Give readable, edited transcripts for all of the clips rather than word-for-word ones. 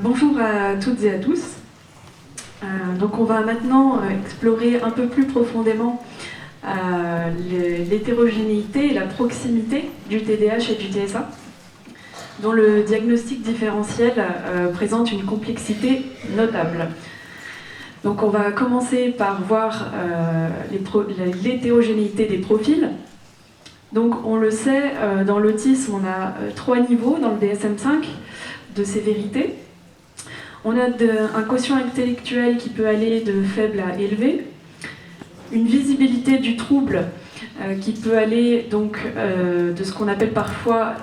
Bonjour à toutes et à tous. Donc on va maintenant explorer un peu plus profondément l'hétérogénéité et la proximité du TDAH et du TSA, dont le diagnostic différentiel présente une complexité notable. Donc on va commencer par voir l'hétérogénéité des profils. Donc on le sait, dans l'autisme, on a 3 niveaux dans le DSM-5 de sévérité. On a un quotient intellectuel qui peut aller de faible à élevé, une visibilité du trouble qui peut aller donc de ce qu'on appelle parfois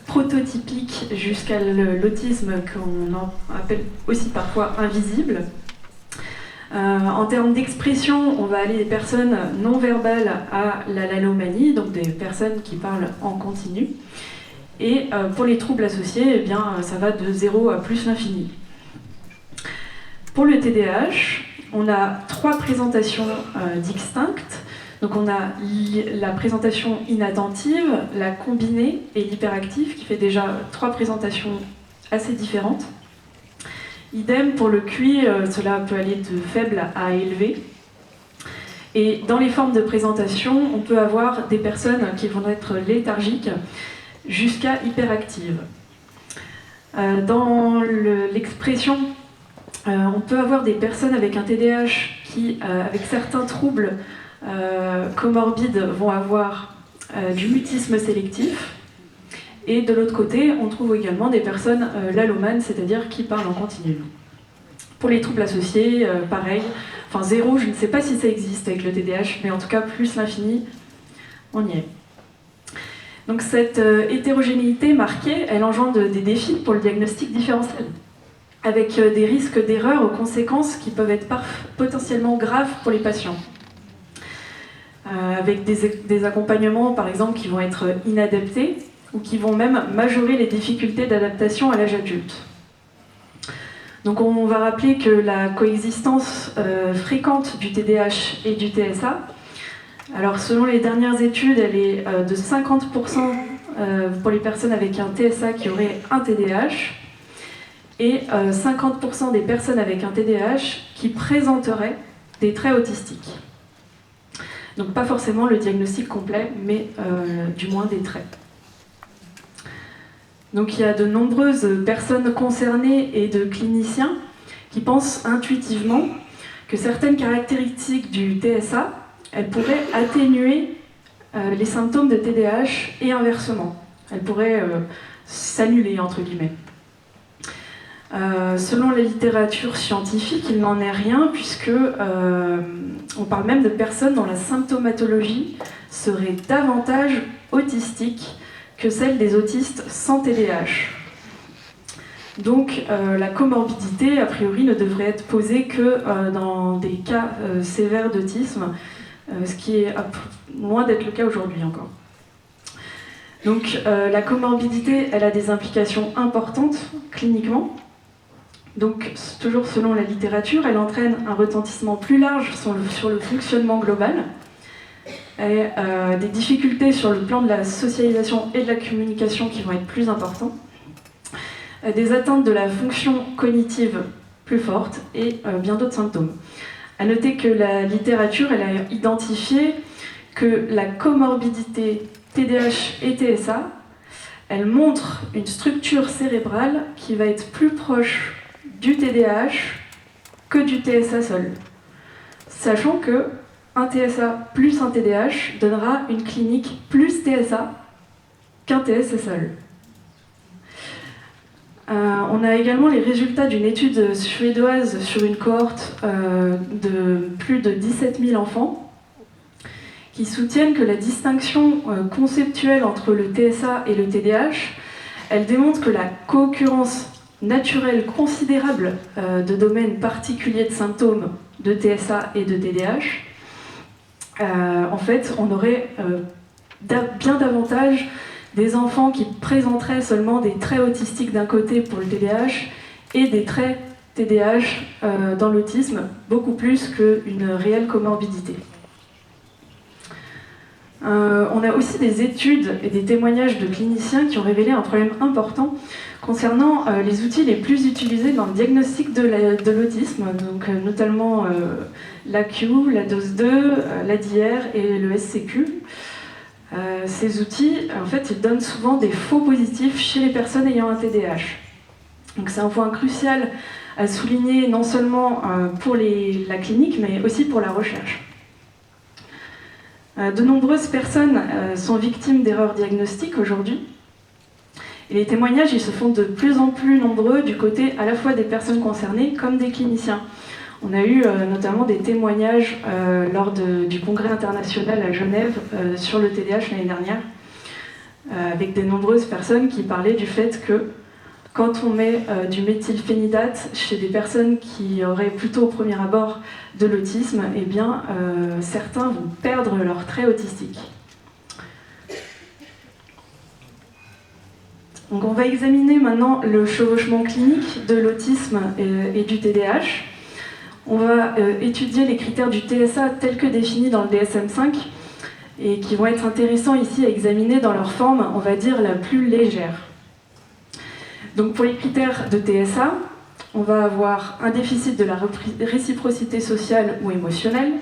prototypique jusqu'à l'autisme qu'on appelle aussi parfois invisible. En termes d'expression, on va aller des personnes non verbales à la lalomanie, donc des personnes qui parlent en continu. Et pour les troubles associés, eh bien, ça va de 0 à plus l'infini. Pour le TDAH, on a 3 présentations distinctes. Donc on a la présentation inattentive, la combinée et l'hyperactive, qui fait déjà 3 présentations assez différentes. Idem pour le QI, cela peut aller de faible à élevé. Et dans les formes de présentation, on peut avoir des personnes qui vont être léthargiques jusqu'à hyperactives. Dans l'expression, on peut avoir des personnes avec un TDAH qui, avec certains troubles comorbides, vont avoir du mutisme sélectif. Et de l'autre côté, on trouve également des personnes lalomanes, c'est-à-dire qui parlent en continu. Pour les troubles associés, pareil. Enfin, 0, je ne sais pas si ça existe avec le TDAH, mais en tout cas, plus l'infini, on y est. Donc cette hétérogénéité marquée, elle engendre des défis pour le diagnostic différentiel, avec des risques d'erreur aux conséquences qui peuvent être potentiellement graves pour les patients. Avec des accompagnements, par exemple, qui vont être inadaptés, ou qui vont même majorer les difficultés d'adaptation à l'âge adulte. Donc on va rappeler que la coexistence fréquente du TDAH et du TSA, alors selon les dernières études, elle est de 50% pour les personnes avec un TSA qui auraient un TDAH, et 50% des personnes avec un TDAH qui présenteraient des traits autistiques. Donc pas forcément le diagnostic complet, mais du moins des traits. Donc il y a de nombreuses personnes concernées et de cliniciens qui pensent intuitivement que certaines caractéristiques du TSA, elles pourraient atténuer les symptômes de TDAH et inversement. Elles pourraient s'annuler, entre guillemets. Selon la littérature scientifique, il n'en est rien, puisque on parle même de personnes dont la symptomatologie serait davantage autistique que celle des autistes sans TDAH. Donc la comorbidité, a priori, ne devrait être posée que dans des cas sévères d'autisme, ce qui est loin d'être le cas aujourd'hui encore. Donc la comorbidité, elle a des implications importantes cliniquement. Donc toujours selon la littérature, elle entraîne un retentissement plus large sur le fonctionnement global, et des difficultés sur le plan de la socialisation et de la communication qui vont être plus importants, des atteintes de la fonction cognitive plus fortes et bien d'autres symptômes. À noter que la littérature, elle a identifié que la comorbidité TDAH et TSA, elle montre une structure cérébrale qui va être plus proche du TDAH que du TSA seul. Sachant que un TSA plus un TDAH donnera une clinique plus TSA qu'un TSA seul. On a également les résultats d'une étude suédoise sur une cohorte de plus de 17 000 enfants qui soutiennent que la distinction conceptuelle entre le TSA et le TDAH, elle démontre que la co-occurrence naturelle considérable de domaines particuliers de symptômes de TSA et de TDAH, en fait, on aurait bien davantage des enfants qui présenteraient seulement des traits autistiques d'un côté pour le TDAH et des traits TDAH dans l'autisme, beaucoup plus qu'une réelle comorbidité. On a aussi des études et des témoignages de cliniciens qui ont révélé un problème important concernant les outils les plus utilisés dans le diagnostic de l'autisme, donc notamment l'AQ, la dose 2, l'ADR et le SCQ. Ces outils, en fait, ils donnent souvent des faux positifs chez les personnes ayant un TDAH. Donc c'est un point crucial à souligner non seulement pour la clinique, mais aussi pour la recherche. De nombreuses personnes sont victimes d'erreurs diagnostiques aujourd'hui. Et les témoignages ils se font de plus en plus nombreux du côté à la fois des personnes concernées comme des cliniciens. On a eu notamment des témoignages lors du congrès international à Genève sur le TDAH l'année dernière, avec de nombreuses personnes qui parlaient du fait que quand on met du méthylphénidate chez des personnes qui auraient plutôt au premier abord de l'autisme, eh bien, certains vont perdre leur trait autistique. Donc on va examiner maintenant le chevauchement clinique de l'autisme et du TDAH. On va étudier les critères du TSA tels que définis dans le DSM-5 et qui vont être intéressants ici à examiner dans leur forme, on va dire, la plus légère. Donc pour les critères de TSA, on va avoir un déficit de la réciprocité sociale ou émotionnelle,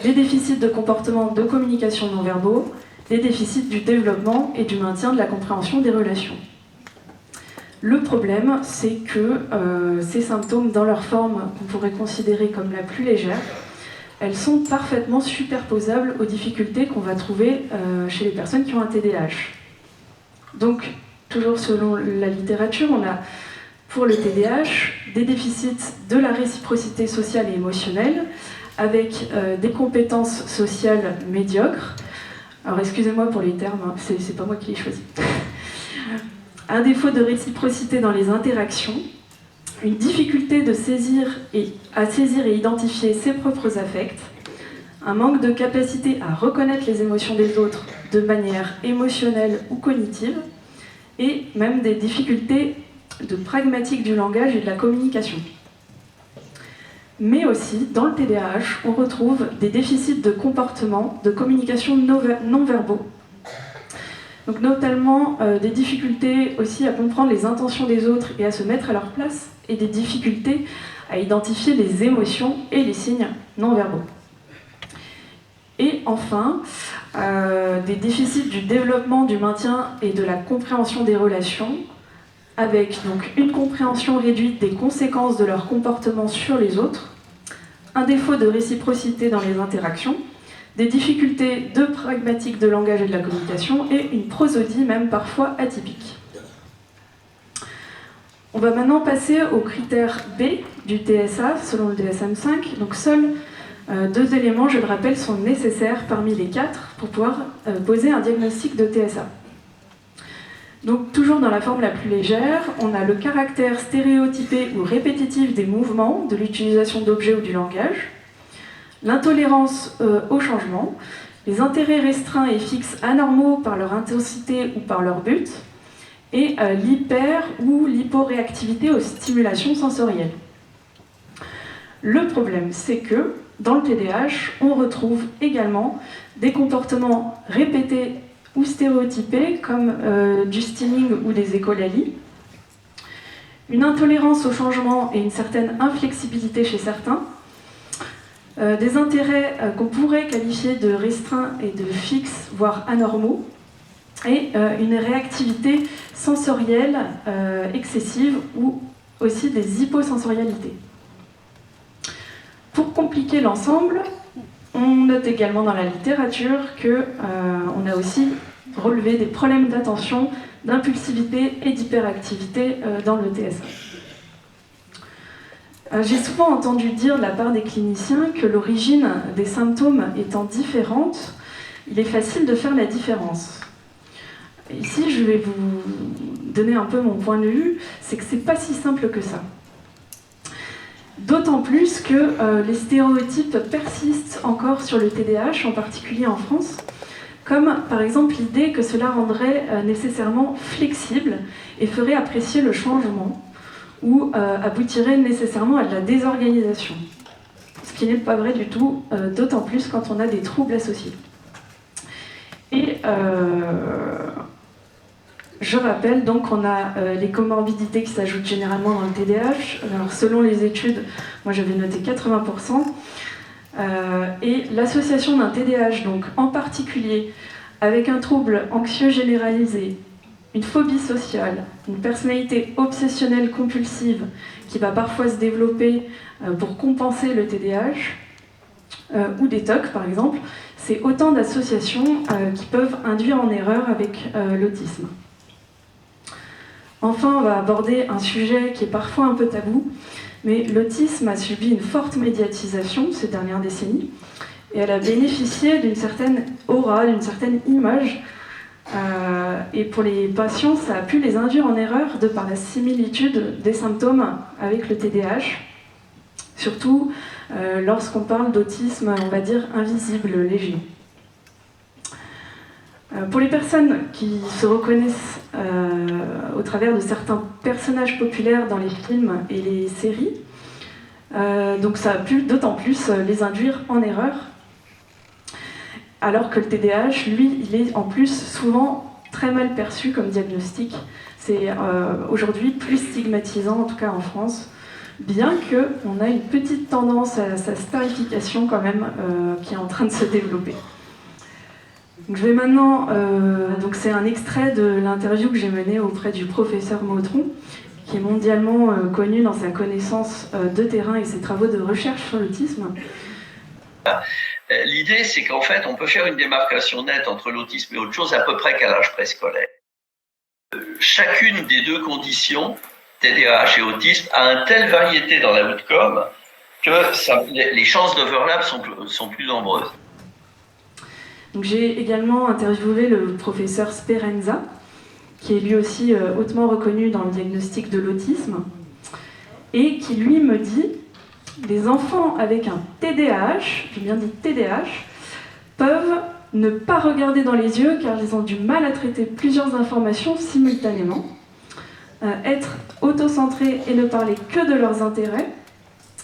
des déficits de comportement de communication non verbaux, des déficits du développement et du maintien de la compréhension des relations. Le problème, c'est que ces symptômes, dans leur forme qu'on pourrait considérer comme la plus légère, elles sont parfaitement superposables aux difficultés qu'on va trouver chez les personnes qui ont un TDAH. Donc, toujours selon la littérature, on a pour le TDAH des déficits de la réciprocité sociale et émotionnelle, avec des compétences sociales médiocres. Alors excusez-moi pour les termes, hein, c'est pas moi qui les choisis. Un défaut de réciprocité dans les interactions, une difficulté à saisir et identifier ses propres affects, un manque de capacité à reconnaître les émotions des autres de manière émotionnelle ou cognitive, et même des difficultés de pragmatique du langage et de la communication. Mais aussi, dans le TDAH, on retrouve des déficits de comportement, de communication non verbaux. Donc notamment des difficultés aussi à comprendre les intentions des autres et à se mettre à leur place, et des difficultés à identifier les émotions et les signes non verbaux. Et enfin, des déficits du développement, du maintien et de la compréhension des relations, avec donc une compréhension réduite des conséquences de leur comportement sur les autres, un défaut de réciprocité dans les interactions, des difficultés de pragmatique de langage et de la communication, et une prosodie même parfois atypique. On va maintenant passer au critère B du TSA, selon le DSM-5. Donc seuls 2 éléments, je le rappelle, sont nécessaires parmi les 4 pour pouvoir poser un diagnostic de TSA. Donc toujours dans la forme la plus légère, on a le caractère stéréotypé ou répétitif des mouvements, de l'utilisation d'objets ou du langage, l'intolérance au changement, les intérêts restreints et fixes anormaux par leur intensité ou par leur but, et l'hyper- ou l'hyporéactivité aux stimulations sensorielles. Le problème, c'est que dans le TDAH, on retrouve également des comportements répétés ou stéréotypés, comme du stimming ou des écholalies, une intolérance au changement et une certaine inflexibilité chez certains, des intérêts qu'on pourrait qualifier de restreints et de fixes, voire anormaux, et une réactivité sensorielle excessive ou aussi des hyposensorialités. Pour compliquer l'ensemble, on note également dans la littérature qu'on a aussi relevé des problèmes d'attention, d'impulsivité et d'hyperactivité dans le TSA. J'ai souvent entendu dire de la part des cliniciens que l'origine des symptômes étant différente, il est facile de faire la différence. Ici, je vais vous donner un peu mon point de vue, c'est que c'est pas si simple que ça. D'autant plus que les stéréotypes persistent encore sur le TDAH, en particulier en France, comme par exemple l'idée que cela rendrait nécessairement flexible et ferait apprécier le changement, ou aboutirait nécessairement à de la désorganisation. Ce qui n'est pas vrai du tout, d'autant plus quand on a des troubles associés. je rappelle donc qu'on a les comorbidités qui s'ajoutent généralement dans le TDAH. Alors, selon les études, moi j'avais noté 80%. Et l'association d'un TDAH, donc en particulier avec un trouble anxieux généralisé, une phobie sociale, une personnalité obsessionnelle compulsive qui va parfois se développer pour compenser le TDAH, ou des TOC par exemple, c'est autant d'associations qui peuvent induire en erreur avec l'autisme. Enfin, on va aborder un sujet qui est parfois un peu tabou, mais l'autisme a subi une forte médiatisation ces dernières décennies, et elle a bénéficié d'une certaine aura, d'une certaine image, et pour les patients, ça a pu les induire en erreur de par la similitude des symptômes avec le TDAH, surtout lorsqu'on parle d'autisme, on va dire, invisible, léger. Pour les personnes qui se reconnaissent au travers de certains personnages populaires dans les films et les séries, donc ça a pu d'autant plus les induire en erreur, alors que le TDAH, lui, il est en plus souvent très mal perçu comme diagnostic. C'est aujourd'hui plus stigmatisant, en tout cas en France, bien qu'on a une petite tendance à sa starification quand même qui est en train de se développer. Donc je vais maintenant, donc c'est un extrait de l'interview que j'ai menée auprès du professeur Mautron, qui est mondialement connu dans sa connaissance de terrain et ses travaux de recherche sur l'autisme. L'idée, c'est qu'en fait, on peut faire une démarcation nette entre l'autisme et autre chose à peu près qu'à l'âge préscolaire. Chacune des deux conditions, TDAH et autisme, a une telle variété dans la outcome que les chances d'overlap sont plus nombreuses. Donc, j'ai également interviewé le professeur Sperenza, qui est lui aussi hautement reconnu dans le diagnostic de l'autisme, et qui lui me dit « Les enfants avec un TDAH, j'ai bien dit TDAH, peuvent ne pas regarder dans les yeux car ils ont du mal à traiter plusieurs informations simultanément, être autocentrés et ne parler que de leurs intérêts,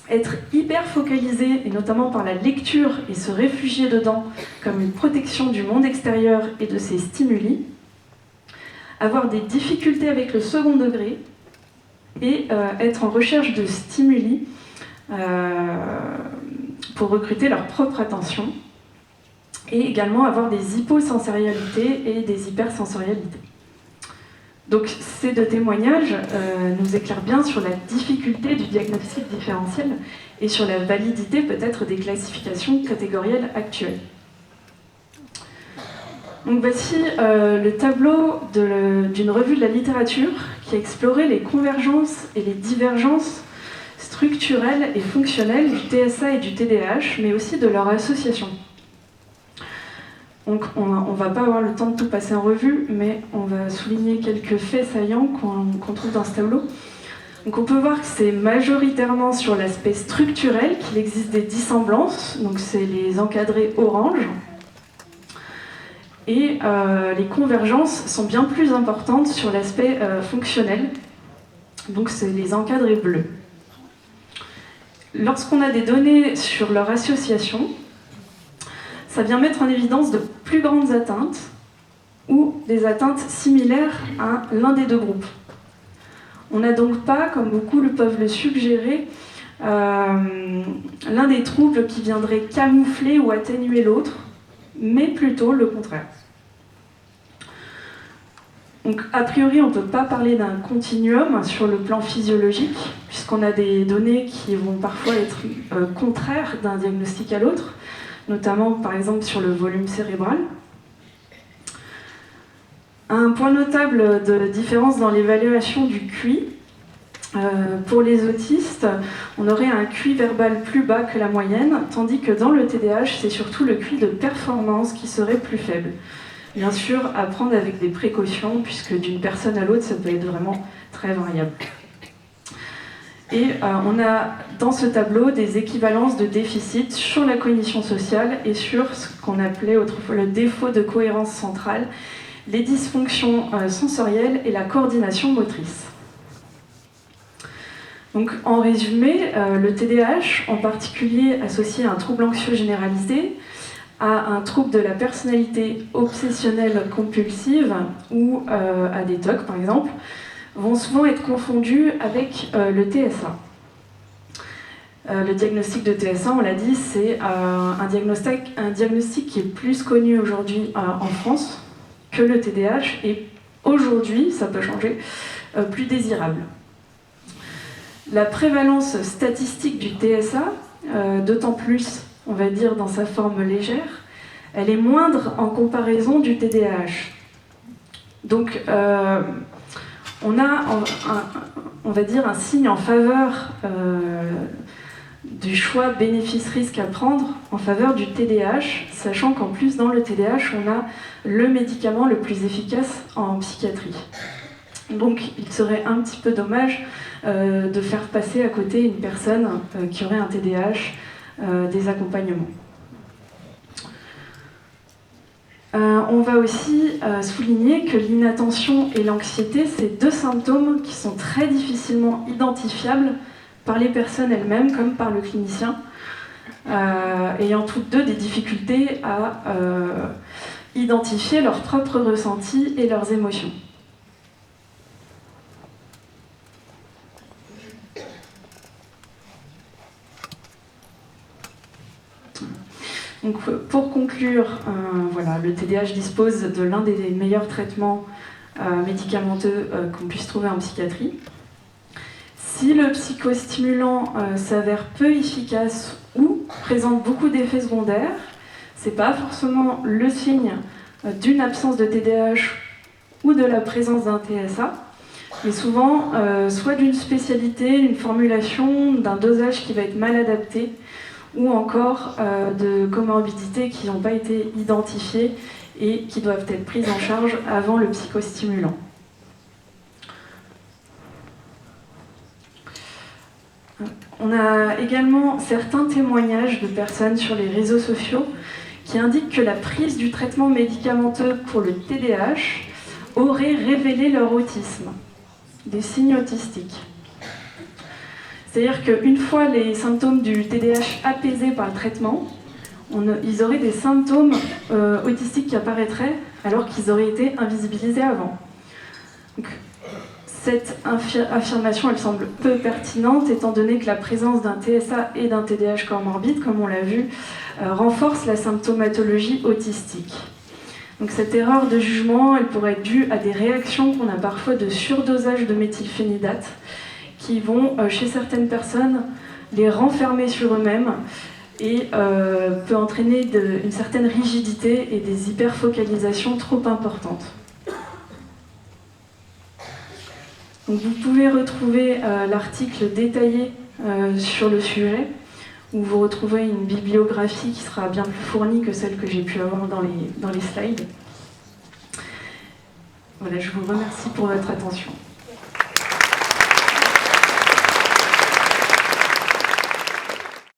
être hyper focalisés, et notamment par la lecture, et se réfugier dedans comme une protection du monde extérieur et de ses stimuli, avoir des difficultés avec le second degré, et être en recherche de stimuli pour recruter leur propre attention, et également avoir des hyposensorialités et des hypersensorialités. Donc ces deux témoignages nous éclairent bien sur la difficulté du diagnostic différentiel et sur la validité peut-être des classifications catégorielles actuelles. Donc voici le tableau d'une revue de la littérature qui a exploré les convergences et les divergences structurelles et fonctionnelles du TSA et du TDAH, mais aussi de leur association. Donc on ne va pas avoir le temps de tout passer en revue, mais on va souligner quelques faits saillants qu'on trouve dans ce tableau. Donc on peut voir que c'est majoritairement sur l'aspect structurel qu'il existe des dissemblances, donc c'est les encadrés orange. Et les convergences sont bien plus importantes sur l'aspect fonctionnel, donc c'est les encadrés bleus. Lorsqu'on a des données sur leur association, ça vient mettre en évidence de plus grandes atteintes ou des atteintes similaires à l'un des deux groupes. On n'a donc pas, comme beaucoup peuvent le suggérer, l'un des troubles qui viendrait camoufler ou atténuer l'autre, mais plutôt le contraire. Donc, a priori, on ne peut pas parler d'un continuum sur le plan physiologique, puisqu'on a des données qui vont parfois être contraires d'un diagnostic à l'autre, notamment par exemple sur le volume cérébral. Un point notable de différence dans l'évaluation du QI, pour les autistes, on aurait un QI verbal plus bas que la moyenne, tandis que dans le TDAH, c'est surtout le QI de performance qui serait plus faible. Bien sûr, à prendre avec des précautions, puisque d'une personne à l'autre, ça peut être vraiment très variable. Et on a dans ce tableau des équivalences de déficit sur la cognition sociale et sur ce qu'on appelait autrefois le défaut de cohérence centrale, les dysfonctions sensorielles et la coordination motrice. Donc, en résumé, le TDAH, en particulier associé à un trouble anxieux généralisé, à un trouble de la personnalité obsessionnelle compulsive ou à des TOC par exemple, vont souvent être confondus avec le TSA. Le diagnostic de TSA, on l'a dit, c'est un diagnostic qui est plus connu aujourd'hui en France que le TDAH et aujourd'hui, ça peut changer, plus désirable. La prévalence statistique du TSA, d'autant plus, on va dire, dans sa forme légère, elle est moindre en comparaison du TDAH. Donc, on a, on va dire, un signe en faveur du choix bénéfice-risque à prendre en faveur du TDAH, sachant qu'en plus, dans le TDAH, on a le médicament le plus efficace en psychiatrie. Donc, il serait un petit peu dommage de faire passer à côté une personne qui aurait un TDAH des accompagnements. On va aussi souligner que l'inattention et l'anxiété, c'est deux symptômes qui sont très difficilement identifiables par les personnes elles-mêmes comme par le clinicien, ayant toutes deux des difficultés à identifier leurs propres ressentis et leurs émotions. Donc, pour conclure, voilà, le TDAH dispose de l'un des meilleurs traitements médicamenteux qu'on puisse trouver en psychiatrie. Si le psychostimulant s'avère peu efficace ou présente beaucoup d'effets secondaires, ce n'est pas forcément le signe d'une absence de TDAH ou de la présence d'un TSA, mais souvent soit d'une spécialité, d'une formulation, d'un dosage qui va être mal adapté, ou encore de comorbidités qui n'ont pas été identifiées et qui doivent être prises en charge avant le psychostimulant. On a également certains témoignages de personnes sur les réseaux sociaux qui indiquent que la prise du traitement médicamenteux pour le TDAH aurait révélé leur autisme, des signes autistiques. C'est-à-dire qu'une fois les symptômes du TDAH apaisés par le traitement, ils auraient des symptômes autistiques qui apparaîtraient alors qu'ils auraient été invisibilisés avant. Donc, cette affirmation, elle semble peu pertinente étant donné que la présence d'un TSA et d'un TDAH comorbide, comme on l'a vu, renforce la symptomatologie autistique. Donc cette erreur de jugement, elle pourrait être due à des réactions qu'on a parfois de surdosage de méthylphénidate qui vont, chez certaines personnes, les renfermer sur eux-mêmes et peut entraîner une certaine rigidité et des hyperfocalisations trop importantes. Donc vous pouvez retrouver l'article détaillé sur le sujet, où vous retrouverez une bibliographie qui sera bien plus fournie que celle que j'ai pu avoir dans les slides. Voilà, je vous remercie pour votre attention.